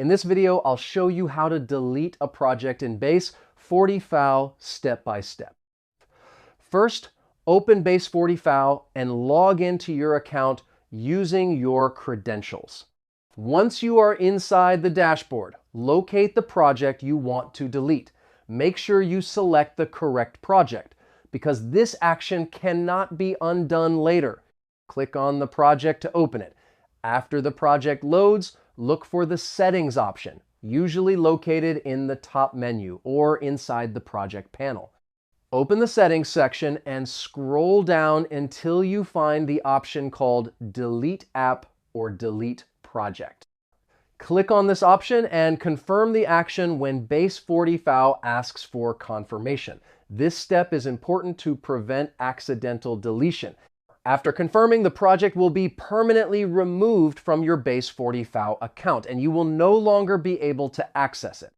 In this video, I'll show you how to delete a project in Base44 step by step. First, open Base44 and log into your account using your credentials. Once you are inside the dashboard, locate the project you want to delete. Make sure you select the correct project, because this action cannot be undone later. Click on the project to open it. After the project loads, look for the Settings option, usually located in the top menu or inside the project panel. Open the Settings section and scroll down until you find the option called Delete App or Delete Project. Click on this option and confirm the action when Base44 asks for confirmation. This step is important to prevent accidental deletion. After confirming, the project will be permanently removed from your Base44 account and you will no longer be able to access it.